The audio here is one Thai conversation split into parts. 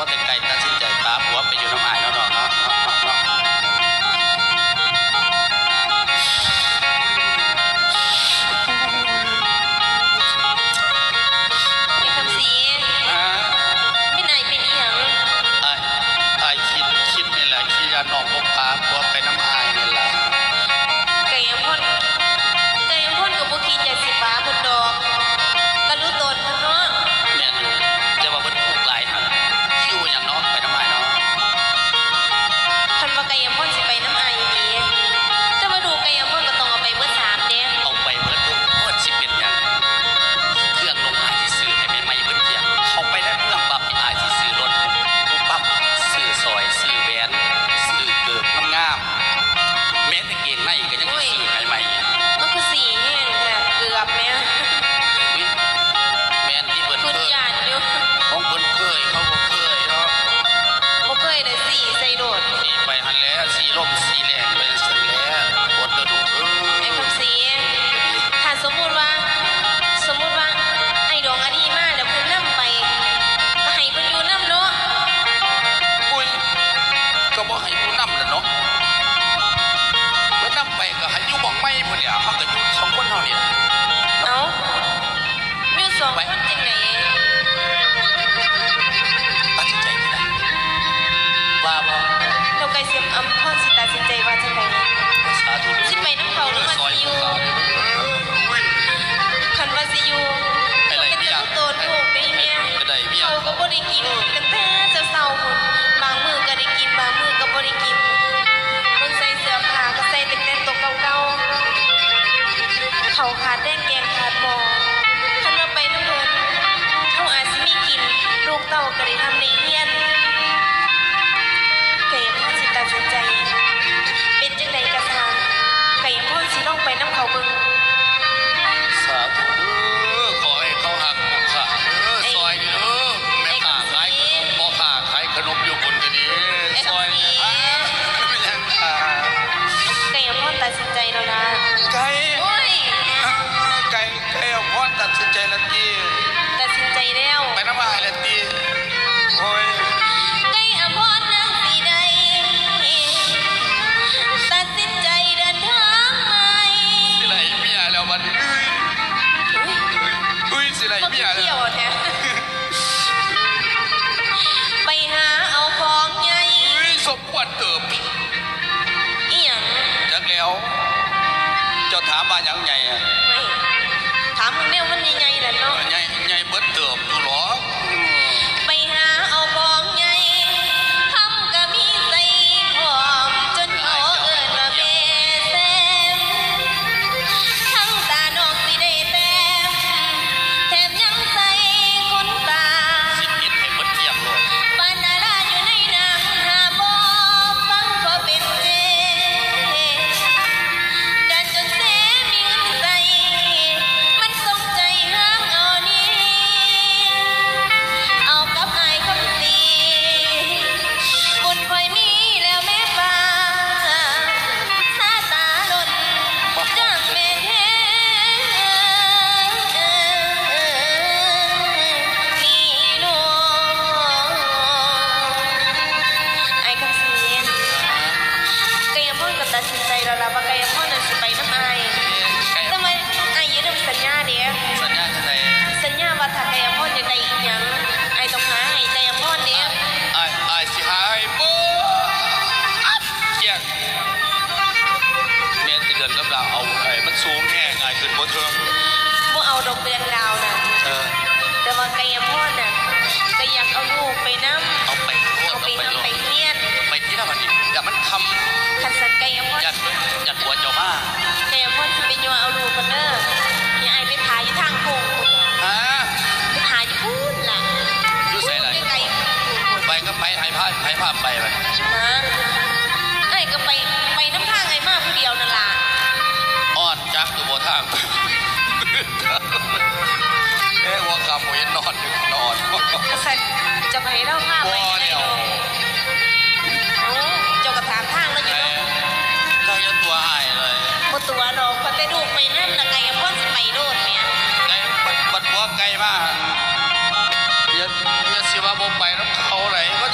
ไกลๆตัดสินใจป้าผัวไปอยู่น้ำอายเนาะเนาะไอ้คำสีไม่นายเป็นอีหยังอายคิดนี่แหละคิดว่าน้องบ่พาผัวไปน้ำอายนี่ล่ะไก่ยังพ่นกับบุกี้ใจสิฟ้าพุ่นดอกก็รู้ตนพุ่นเนาะแม่นแต่ว่าเพิ่นพูดหลายหั่นคิวอย่างเนาะไปน้ำอายเนาะคันว่าไก่ยังพ่นสิไปน้ำอายดีแต่ว่าดูไก่ยังพ่นก็ต้องเอาไปเบิด3เด้เอาไปเบิดทุกคนสิเป็นหยังเครื่องลงอายที่ซื้อให้แม่ใหม่เบิดเที่ยงเข้าไปในเมืองปั๊บอายที่ซื้อรถปั๊บซื้อซอยซื้อแหวนซื้อเกิบงามๆแม้แต่เกงในก็ยังซื้อให้ใหม่มันคือสีแห้งแท้เกือบแม่แม่นที่เพิ่นคือญาติอยู่ของเพิ่นเคยเขาบ่เคยเนาะบ่เคยได้สีใส่โดดสีไปหันแล้วสีลมสีแรงไปสั่นแล้วอดกระดูกไอ้คำสีถ้าสมมุติว่าไอ้ดองอดีมาแล้วเพิ่นนำไปก็ให้เพิ่นอยู่นำเนาะอุ้ยก็บ่ให้ผู้นำล่ะเนาะเพิ่นนำไปก็ให้อยู่บ่องใหม่พุ่นแหละเฮาก็อยู่สองคนเฮานี่ล่ะเอ้าอยู่สองคนจังได๋ตัดสินใจไม่ได้ว่าบ่เราไกลสิอำพรสิตัดสินใจว่าจังได๋สาธุสิไปนำเขาหรือว่าสิอยู่คันว่าสิอยู่ไปไหนเมียโตลูกได้แม่ไปไหนเมียเขาก็บ่ได้กินกันแต่เช้าๆพุ่นบางมื้อก็ได้กินบางมื้อก็บ่ได้กินเบิ่งใส่เสื้อผ้าก็ใส่แต่ตัวเก่าๆเขาขาดแดงแกงขาดหม้อคันว่าไปนำเพิ่นเขาอาจสิมีกินลูกเต้าก็ได้ทำได้เรียนก็ยังพอสิตัดสินใจเป็นจังได๋ก็ตามก็ยังพอสิลองไปนำเขาเบิ่งสาธุขอให้เขาหักอกค่ะซอยนี่เด้อแม่ค้าขายพ่อค้าขายขนมอยู่บนก็ดีซอยนี่ไม่ยังค่ะก็ยังพอตัดสินใจแล้วนะไก่โอ้ยไก่เอาพอตัดสินใจแล้วตีตัดสินใจแล้วไปน้ำอายแล้วตีโอ้ยไก่อภรนั่งสีใดตัดสินใจเดินทางใหม่สิไหลเมียแล้วมันอุ้ยสิไหลเมียแล้วเที่ยวแท้ไปหาเอาของใหญ่สมควรเติบอีหยังจักแล้วเจ้าถามมาอย่างไงอ่ะไม่ถามมึงเนี่ยมันใหญ่ๆแหละเนาะใหญ่เบิดเติบอยู่หรอไปหาเอาของใหญ่ทำก็มีใส่หอมจนเขาเอิ้นว่าแม่แซมทั้งตาน้องสิได้แต้มแถมยังใส่ขนตาสิปิดให้เบิดเที่ยงเลยปานดาราอยู่ในหนังหาบ่ฟังพอเป็นเจดันจนเสมีเงินใส่มันสมใจห้างเอานี้เอากับอายคำสีบุญคอยมีแล้วแม่ฟ้าสาตาล้นจังแม่แท้นี่น้องไอ้คำสีกายพ่นก็ตัดสินใจแล้วล่ะว่ากายพ่นน่ะสิไปน้ำอายแต่ว่าอายยืนสัญญาเด้สัญญาจะไหนสัญญาว่าถ้ากายพ่นจะได้อีหยังไอ้ต้องหาให้กายพ่นเด้ไอ้สิหายบ่เกี่ยงแม่จะเดินกับเราเอามันสูงแห้งไงขึ้นบนเทิงบ่เอาดอกเดือนดาวน่ะแต่ว่ากายพ่นน่ะก็อยากเอาลูกไปน้ำเอาไปไปเรียนไปที่นั่นมันอย่ามันคำคันสันกายพ่นยัดหัวเจ้ามาก ายพ่นสิไปยัวเอาลูกคนเด้ออย่าไอ้ไปพาอยู่ทางโค้งพุ่นไปพาอยู่พุ่นล่ะอยู่ไสล่ะไกลไปก็ไปให้ภาพไปไอ้ก็ไปน้ำทางไอ้มาผู้เดียวนั่นล่ะอ้อนจักอยู่บ่ทางหัวกำหัวเห็นนอนอยู่นอนสันจะไปเล่าภาพไปไหนเจ้ากระถามทางแล้วอยู่เนาะใกล้จะตัวหายเลยบ่ตัวหรอกพอแต่ดูไปนั่นละไงพ่อสิไปโดดเนี่ยไกลบัดหัวไกลมากอย่าสิว่าบ่ไปน้ำเขาไหลก็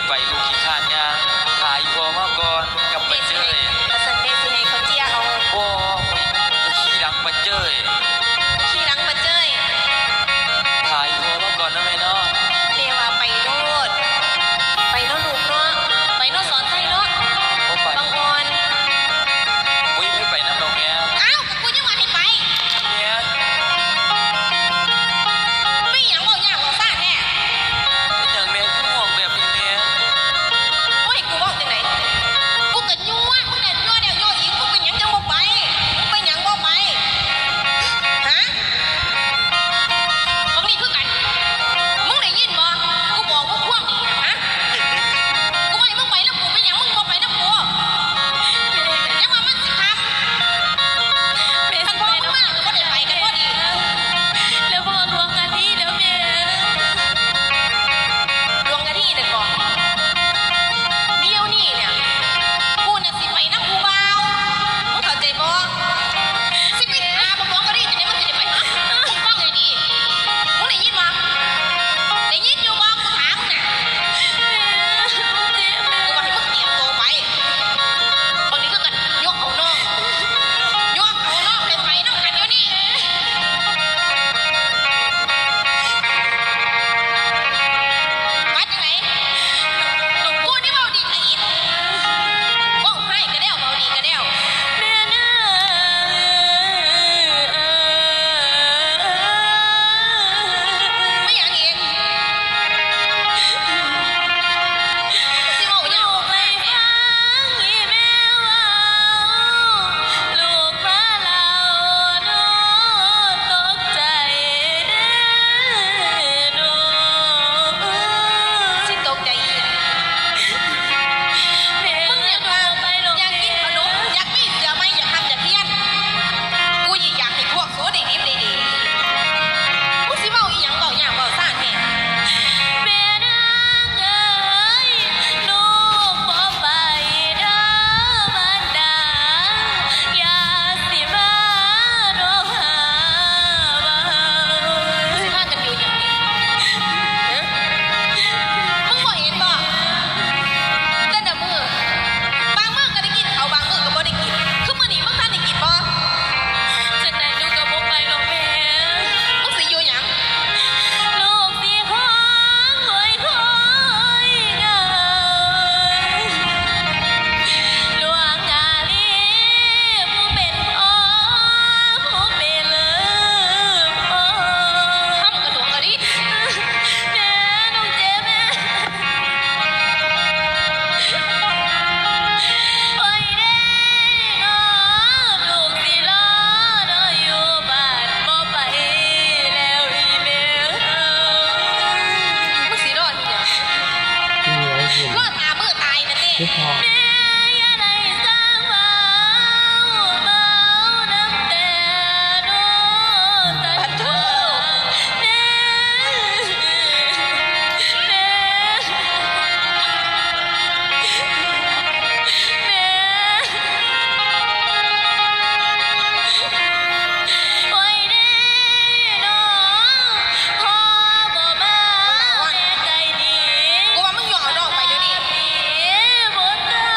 ไปลูกขี้ข้านยางถ่ายพอมาก่อนกับไปเจย กระสันเมสิให้เขาเจียเอา โอ้จะขี้หลังไปเจย ขี่หลังมาเจย ถ่ายพอมาก่อนนะแม่เนาะ เมว่าไปโนดไปโนดลูกเนาะไปโนดสอนไทยเนาะ บ่ไป บางออน อุ้ยไม่ไปน้ำดอกแม่ อ้าวกูยังว่าให้ไป แม่ ไม่หยังบอกยากบอกซ่าแน่ เป็นอย่างแม่คือห่วงแบบนี้แม่ โอ้ยกูบอกจังไหนกูก็ยั่วมึงเนี่ยยั่วเดี๋ยวยั่วอีกมึงเป็นหยังจังบ่ไปมึงเป็นหยังบ่ไปฮะมึงนี่คือกันมึงได้ยินบ่กูบอกว่าพวกนี่ฮะกูไม่ให้มึงไปแล้วกูเป็นหยังมึงบ่ไปนะกูยังว่ามันสิครับคันพ่อมึงมาก็บ่ได้ไปกันพอดี แล้วพอรวมกันที่แล้วเมีย รวมกันที่นั่นก่อนเดี๋ยวนี้เนี่ยกูน่ะสิไปนำผู้บ่าวมึงเข้าใจบ่สิไปหาบ่รวมกันที่จังได๋มึงสิได้ไปฮะมึงฟังให้ดีมึงได้ยินบ่ได้ยินอยู่บ่กูถามมึงน่ะกูว่าให้มึงเตรียมตัวไปบางทีก็กันยกเอาน้องยกเอาน้องไปนำกันเดี๋ยวนี้ว่าจังไหน กูนี่เบาดีกะอินบ้องให้กระเดี่ยวเบาดีกระเดี่ยว เมียเนื้อ ไม่อยากเองสิเบาอย่า ลู ง กไม่ฟังอีแม่ว่าลูกมาเล่าน้องตกใจเด้อน้อง สิตกใจอีก แม่ มึง เนื้ เนี่ อย หนู ว่า ไปโรง อยากกินขนมอยากมีเสือไหมอยากทำอยากเพี้ยนกูอยากให้พวกโซได้ดิบได้ดีมึงสิเบาอีหยังเบาอย่างเบาซ่าแน่ แม่นางเอ้ยลูกบ่ไปเด้อมารดาอย่าสิมาโนหาว่า มึงสิพากันอยู่อย่างนี้ฮะมึงบ่เห็นบ่แต่ละมื้อบางมื้อก็ได้กินเขาวบางมื้อก็บ่ได้กินคือมื้อนี้มึงทันได้กินบ่ จังใดลูกก็บ่ไปหรอกแม่ มึงสิอยู่หยัง ลูกสิขอคอยคอยเงาหลวงอาลีผู้เป็นพ่อผู้เป็นพ่อ ทำกระดวงกระดิ แม่น้องเจ็บแม่โอ้ยเด้น้อลูกสิรอน้ออยู่บ้านบ่ไปแล้วอีแม่ มึงสิรอดที่หยัง ที่มีไว้กิน รอดตามือตายนะเต้ ที่พอ แม่อย่าได้สร้างเมาน้ำแต่น้อตัดทางแม่แม่ แม่โอ้ยเด้น้อพ่อบ่มาแม่ใจดี กูว่ามึงอยู่เอาดอกไปเดี๋ยวนี้ บ่ได้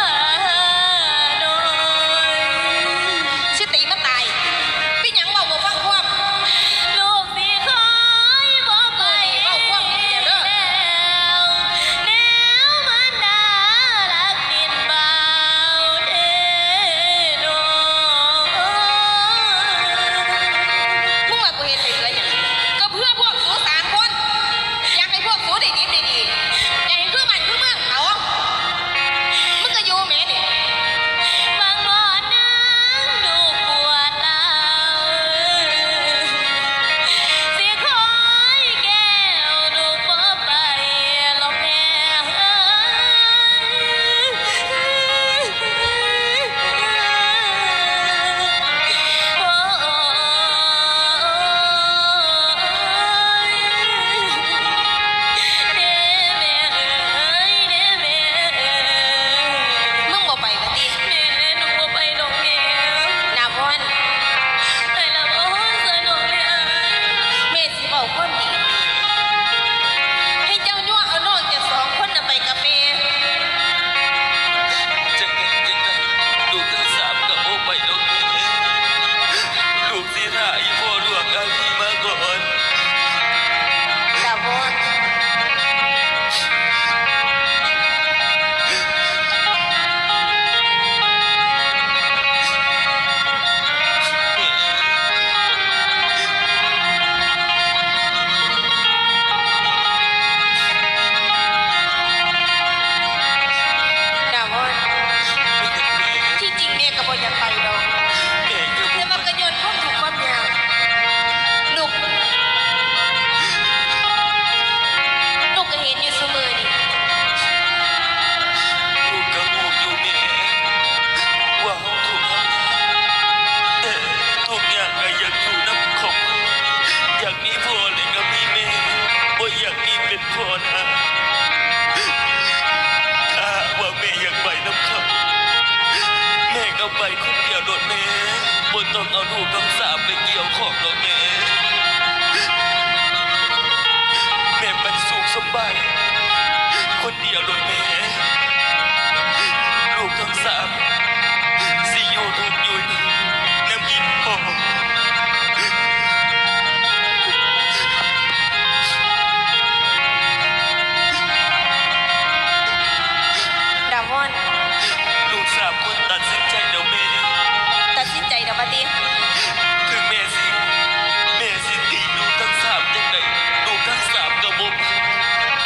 บ่ต้องเอาลูกทั้งสามไปเกี่ยวข้องหรอกแม่แม่มันสุขสบายคนเดียวหรอกแม่ลูกทั้งสามสิอยู่ทุกอยู่นี่น้ำกินพอ ดาวอน ลูกสามคนตัดสินใจเดี๋ยวแม่ ตัดสินใจเดี๋ยวปฏิ ถึงแม่สิตีลูกทั้งสามจังไดลูกทั้งสามก็บ่ไป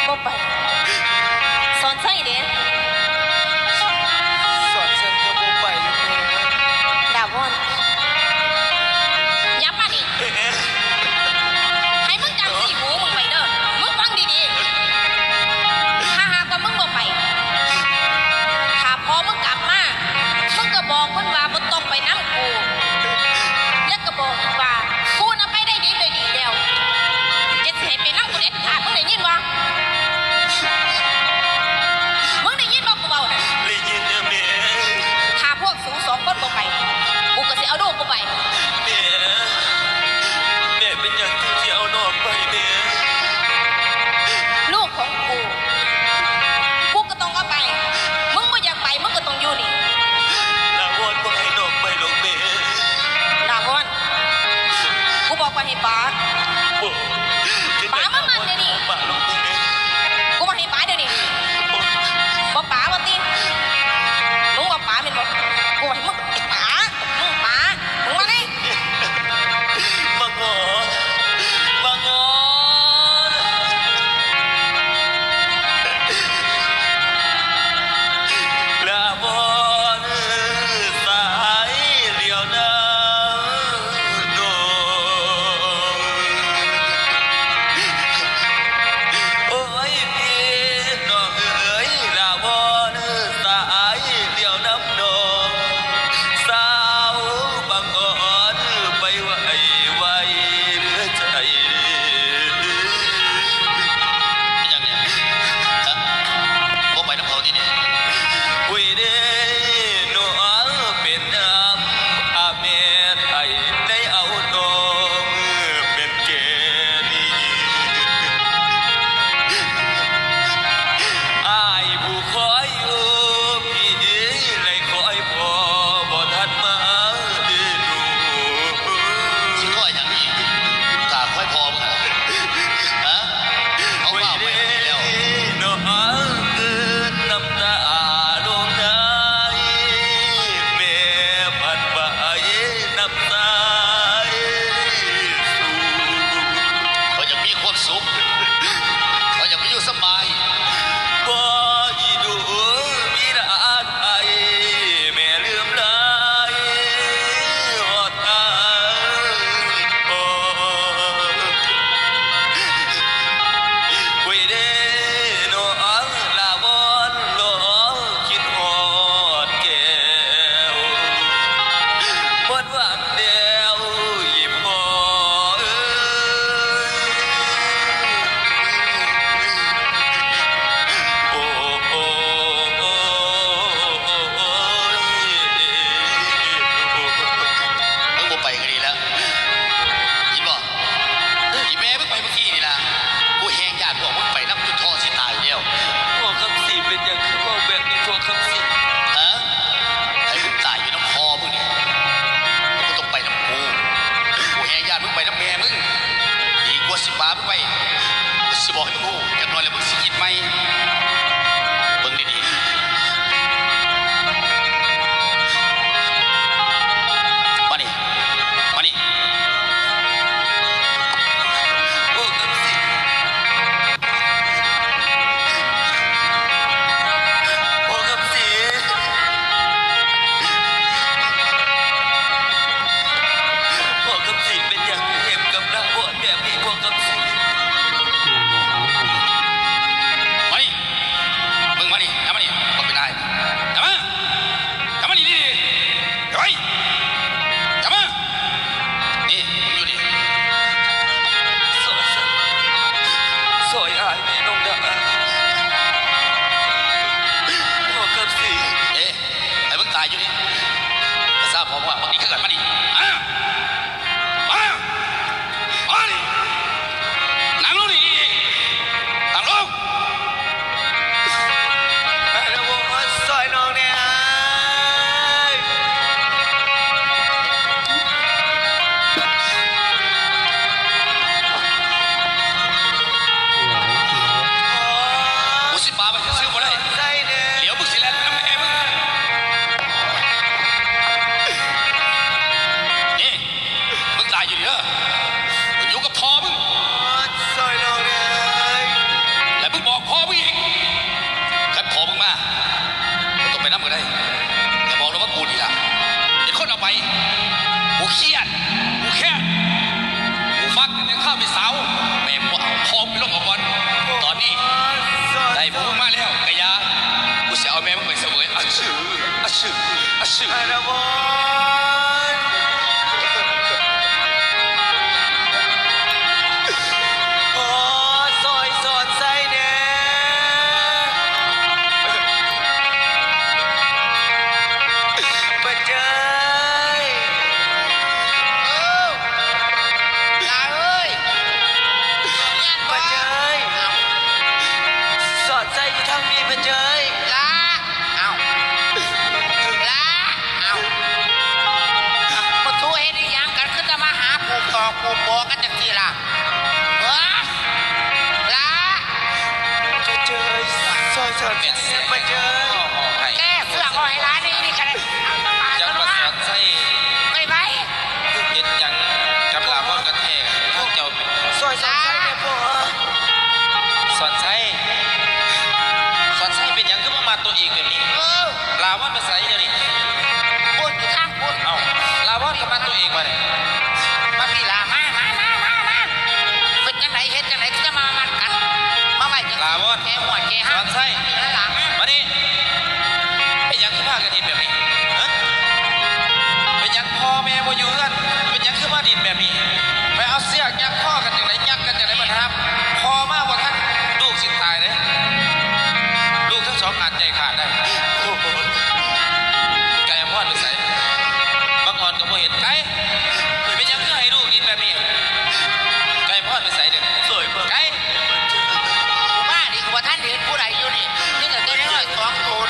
บ่ไปสอนใส่เด้ สอนฉัน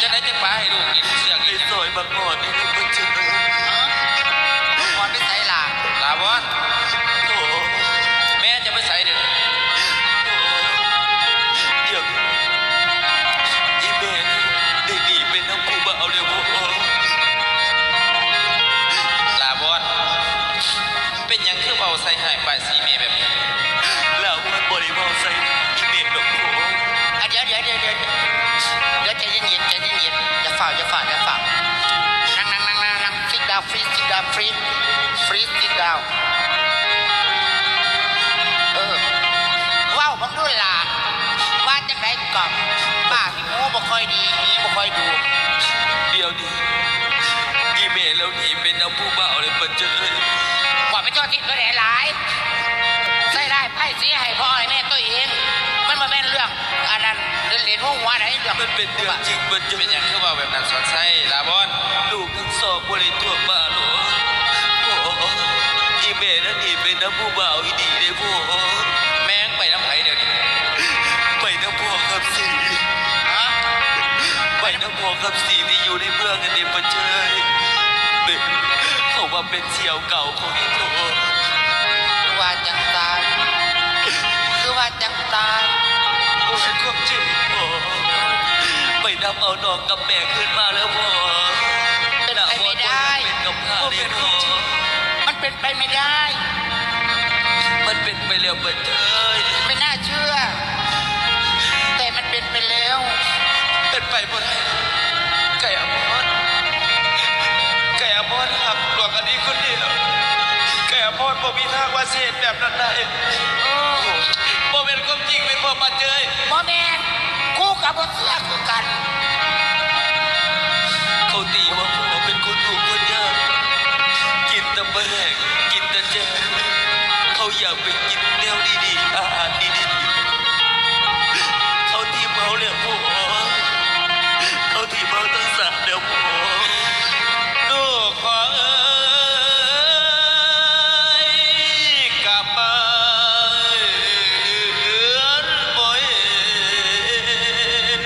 จะได้จะป้าให้ลูกกินเสือก ไอ้ซอยบางอ่อนนี่มันเจอ ก่อนไปใส่ลาลาบอน โอ้ แม่จะไปใส่เดี๋ยว เดี๋ยวอีเมนได้หนีไปน้ำกูบ่าวเลยโว้ ลาบอนเป็นยังคือเบาใส่หายปลายสีเมแบบนี้ แล้วมันบริวารใส่อีเมนดอกโว้ เดี๋ยวใจเย็นใจเย็นอย่าฝ่านั่งซิดดาวฟรีซิดดาวว้าวบังดูล่ะว่าจังไดก่อนป้าพี่หมูบ่ค่อยดีนี่บ่ค่อยดู เดี๋ยวนี้อีเมนแล้วหนีไปน้ำกูบ่าวเลยมันเจอ ว่าไปจอดทิศก็ได้หลายใส่ได้ไพ่สีให้พ่อให้แม่ตัวเองมันมาแม่นเรื่องอันนั้นเรียนหัวไหนเรื่อง มันเป็นเรื่องจริงมันเจอ เป็นอย่างคือว่าแบบนั้นสอนใส่ลาบอน ลูกทั้งสองบริตัวบ้าหรอโอ้อีเมนนั่นหนีไปน้ำกูบ่าวอีดีเลยโว้ แม่งไปน้ำไผ่เดี๋ยวนี้ ไปน้ำพวกคำสี ฮะ ไปน้ำพวกคำสีที่อยู่ในเมืองกันเองมันเจอเป็นเขาว่าเป็นเสี่ยวเก่าของอีโถ คือว่าจังตายคือว่าจังตาย โอ้ยความจริงพ่อไปนำเอาดอกกับแม่ขึ้นมาแล้วพ่อ เป็นไปไม่ได้ เป็นกับข้าเรียพ่อ มันเป็นไปไม่ได้ มันเป็นไปแล้วมันเจย ไม่น่าเชื่อ แต่มันเป็นไปแล้ว เป็นไปหมดไก่อมรไก่อมรหักดวงอันนี้คนเดียวไก่อมรบ่มีทางว่าเสียแบบนั้นได้บ่เป็นความจริงเป็นพ่อมาเจย บอแมนกูกับบเสื้อคือกัน เขาตีว่าพ่อเป็นคนถูกคนยากกินแต่แมลงกินแต่แจงเขาอยากไปกินแนวดีๆอาหารดีๆเขาที่เมาเนี่ยพ่อเขาที่เมาตั้งสามเดียวพ่อ ลูกขอเอ้ยกลับมาเอือนบ่เห็น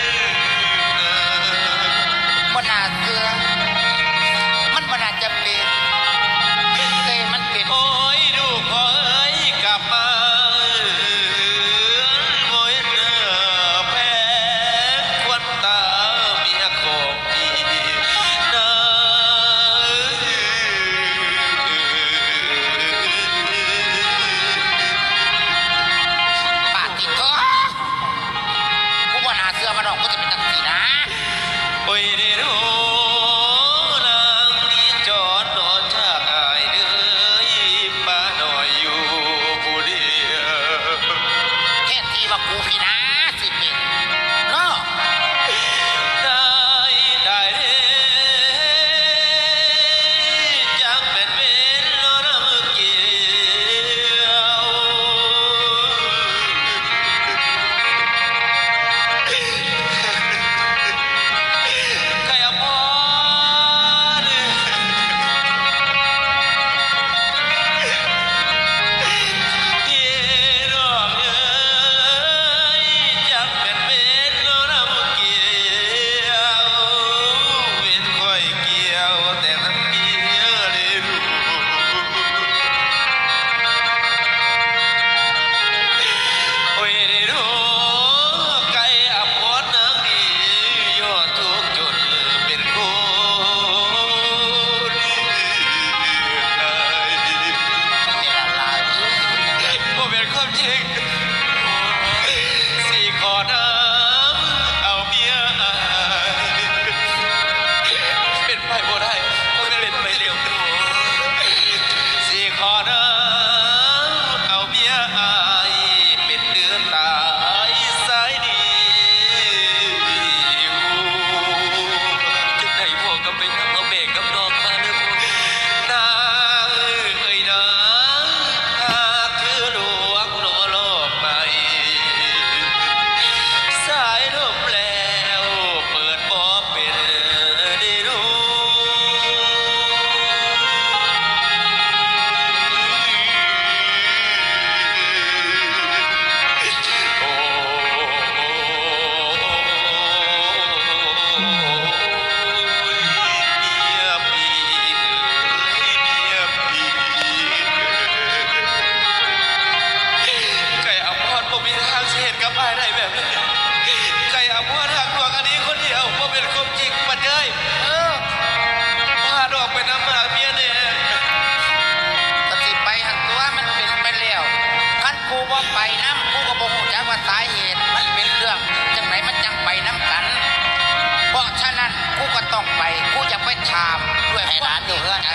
ต้องไปกูจะไปถามด้วย ให้ร้านอยู่เพื่อน ใจ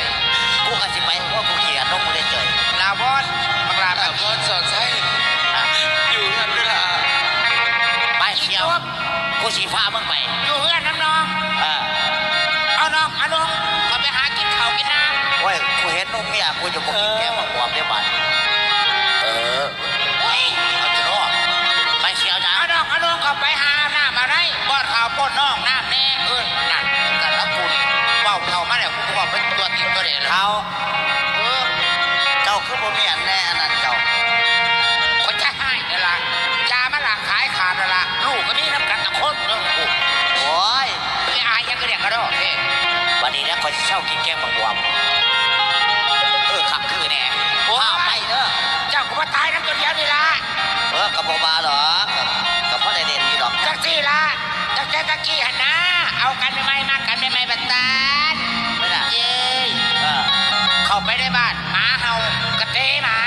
กูก็สิไปเพราะกูเขียนน้องกูได้เจอ ลาบอนบักลา อาพรสอนใช้อยู่กันด้วยล่ะ ไปเชียวกูสีฟ้ามึงไป อยู่เพื่อนน้ำน้อง เอาน้องเอาน้องก็ไปหากินข้าวกินน้ำ โอ้ยกูเห็นนุ่มเมียกูจะบอกกินแกงมาบวมได้บัดเฮ้ย เอาจะรอดไปเชียวจ้า เอาน้องก็ไปหาน้ำอะไรป้อนข้าวป้อนน้องน้ำแน่นั่นกันแล้วกูนี่ว่าวเท่ามาแล้วกูบอกเป็นตัวติดตัวเด่นแล้ว เขาเจ้าคือบ่มีอันแน่อันนั้นเจ้า คนจะให้เดี๋ยวละยามาละขายขาดเดี๋ยวละลูกก็มีน้ำกันตะคนเรื่องกู โอ้ย ไม่อายยังก็เรียกกระโดดเฮ้ วันนี้นะคอยเช่ากินแกงมาบวมขับคือแน่ข้าวไปเด้อ เจ้าก็มาตายน้ำตัวเดียวนี่ละ กับบาหรอกับพ่อได้เด่นอยู่หรอก จักซี่ละจักตะกี้หันนะเอากันไม่ไม่มากันไม่ไม่บัตตาน ไม่ได้ เย้เข้าไปในบ้านหมาเห่ากระเตะหมา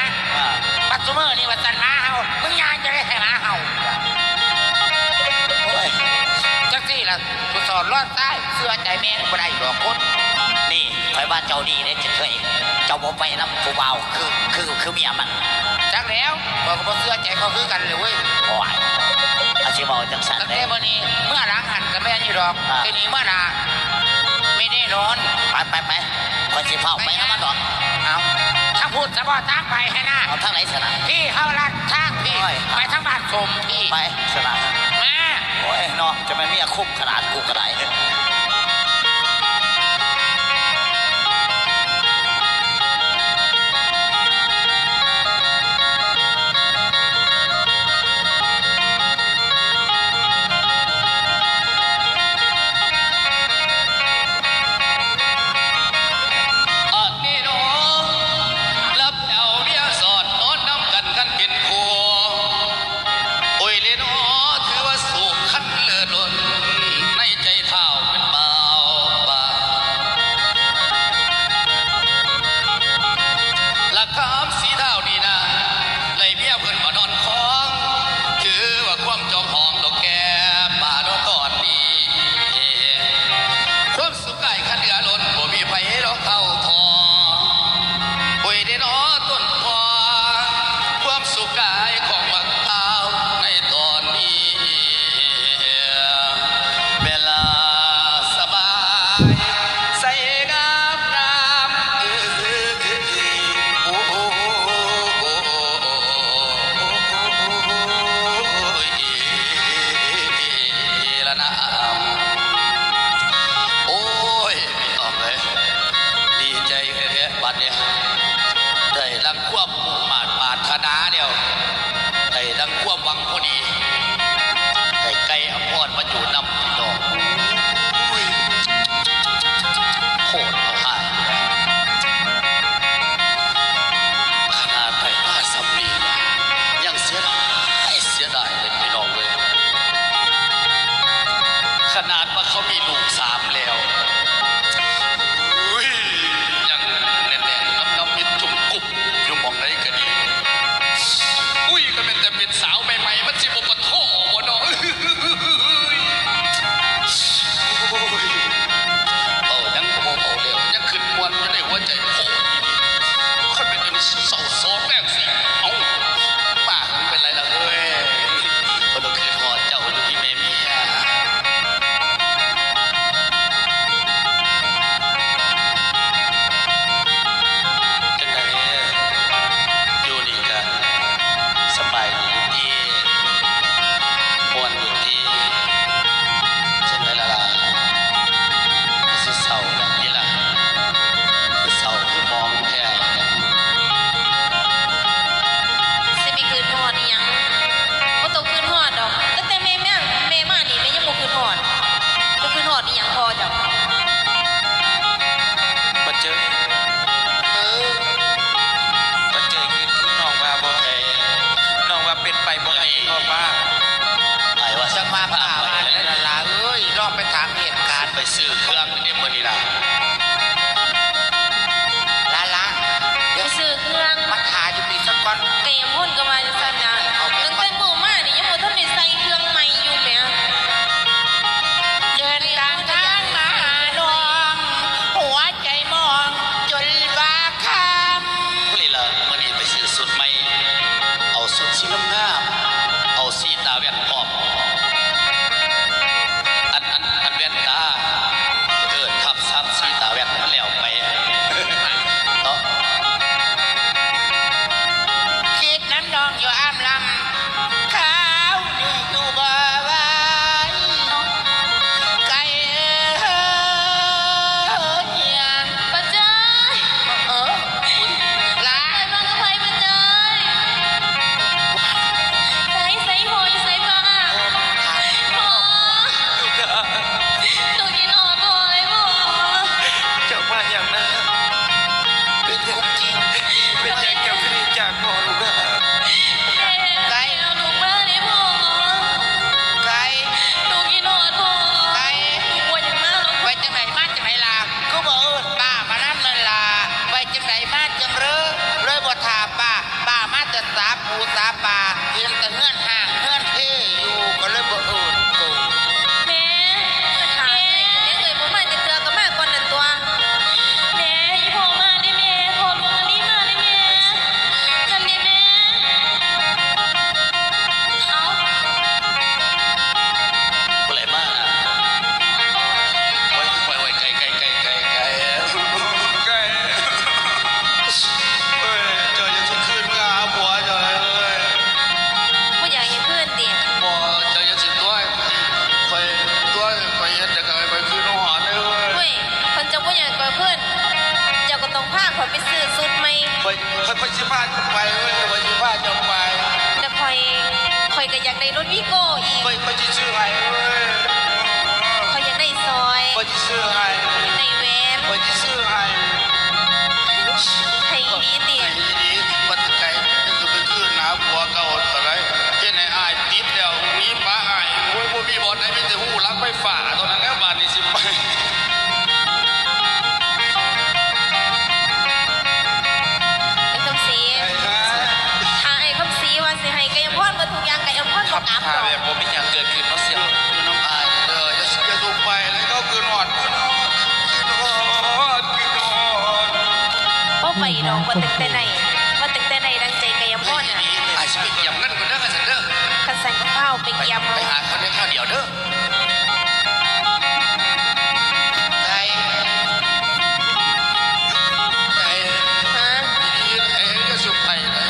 ปัจจุบันนี่ว่าสันหมาเห่ามึงยางจะได้ให้หมาเห่า โอ้ย จักซี่ละกูสอนรอดใต้เสื้อใจแม่บ่ได้หรอกคน นี่คอยบ้านเจ้าดีเนี่ยจะเคยเจ้าบ่ไปน้ำผู้เบาคือเมียมัน จักแล้วบอกกับเสื้อใจเขาคือกันเลยเว้ย โอ้ยอาชีพเอาจังสัน ตั้ง เล แต่ ย วันนี้เมื่อล้างหันกับแม่นี่ดอกทีนี้เมื่อนาไม่ได้นอน ไปคนสิเฝ้าไปน้ำมันดอก เอาถ้าพูดสะบอทางไปให้หน้า เอาทางไหนสนะ พี่เข้าลัดทางพี่ โอ้ย ไปทางบ้านสมพี่ ไปสนะ มา โอ้ยเนาะจะไม่มีอาคุ้มขนาดกูก็ได้ อันนี้น้องรับเอาเมียสอดนอนน้ำกันกันเป็นคู่โอ้ยเลยน้อถือว่าสุขขั้นเลิศล้นในใจเท่าเป็นเบาป่าละคำสีเท่านี่นะไล่เมียเพิ่นมานอนคล้อง ถือว่าความจองหองดอกแก่ป่าดอกก่อนนี้ ความสุขกายขันเหลือล้นบ่มีไผดอกเท่าทอป่วยได้นอต้นพอความสุขกายของบักเท้าในตอนนี้ เวลาสบายใส่งามน้ำโอ้โอ้ละน้ำ โอ้ยไม่ออกเลยดีใจแท้ๆบัดเนี่ยได้ดังควบมาดปาถนาเดียวได้ดังควบหวังพอดีได้ไก่อภรมาอยู่นำพี่น้องอุ้ยโคตรเอาหายขนาดไปมาสำลีนะยังเสียดายเลยพี่น้องเลยขนาดว่าเขามีลูก3แล้วอุ้ยยังแน่นๆน้ำมิดจุ่มกุบอยู่หมองไหนก็ดีอุ้ยก็เป็นแต่เป็นสาวใหม่ๆมันสิบปะโถบ่เนาะยังโมโหเร็วยังขึ้นมวนอยู่ในหัวใจโผล่ค่อยเป็นจนเศร้าโศกแรกสิเอ้าป้ามันเป็นไรล่ะเฮ้ยคนเราคือทอดเจ้าอยู่ที่เมเมีย จังไดอยู่นี่กันสบายดีที่มวนอยู่ที่จังไดล่ะสิเศร้าแล้วนี่ล่ะคือเศร้าคือมองแท้ สิมีคืนหอดอีหยังบ่ต้องคืนหอดดอกตั้งแต่แม่มานี่แม่ยังบ่คืนหอดบ่คืนหอดอีหยังพอจ้ะ ปัจเจยปัจเจยคือน้องว่าบ่น้องว่าเป็นไปบ่ได้พ่อป้า ไอ้ว่า จังมาป่ามาแล้วล่ะเอ้ยลองไปถามเหตุการณ์ ไปซื้อเครื่องนี่มื้อนี้ล่ะ ละเดี๋ ไป ยว ซื้อเครื่อง มาถ่ายอยู่ปีสักก่อน เกยมพ่นก็มาจังซั่นนะตั้งแต่มื้อมานี่ยังบ่ทันได้ใส่เครื่องใหม่อยู่แหม เดินทางมาหา บอกว่าตึงแต่ไหนว่าตึงแต่ไหนดังใจกายมอนอ่ะ ไอ้สิไปเกี่ยมนั่นคนเด้อกันสันเด้อ คันสันก็เข้าไปเกี่ยม ไปหาเขาได้ข้าวเดียวเด้อ ไก่ ไอ้ ฮะ ดีๆไอ้ก็สุดไปนะ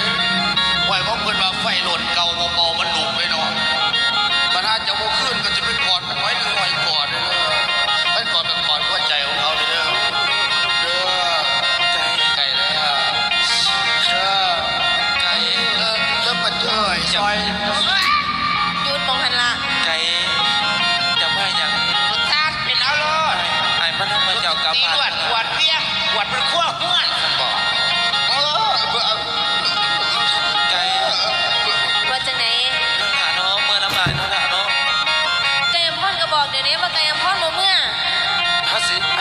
ไหวของเพิ่นว่าไฟหล่นเก่าเบาๆมันหลุมไปเนาะปัญหาจะโมขึ้นก็จะไปกอดมันไว้หรือไว้กอดเลยเด้อไปกอดเป็นกอดหัวใจของเขาเลยเด้อเด้อใจไก่เด้อเด้อไก่แล้วมาเจอซอย หยุดมองหันละ ไก่จะไม่อย่าง รสชาติเป็นเอาโลด ไอ้มันทำไมเจ้ากลับ ตี บ้าน ลวดขวดเพี้ยงขวดเป็นขั้วห้วนมันบอก ไก่ ว่าจังไหน เรื่องหาเนาะเมื่อน้ำลายเนาะเนาะ กายมอนก็บอกเดี๋ยวนี้ว่ากายมอนบ่เมื่อ ฮั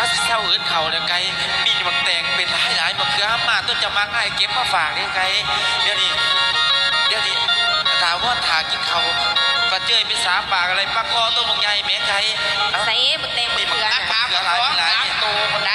สเศร้าอื่นเขาเลยไก่มีบักแตงเป็นหลายบักเขือมาต้นจะมาง่ายเก็บมาฝากนี่ไก่เดี๋ยวนี้ถามว่าถากินเขาปลาเจยเป็นสาปากอะไรปลาคอตัวมึงใหญ่แม่ไก่ ใส่บักแตงบักเขือ นัก น่ะ พาของสามตัวคนไหน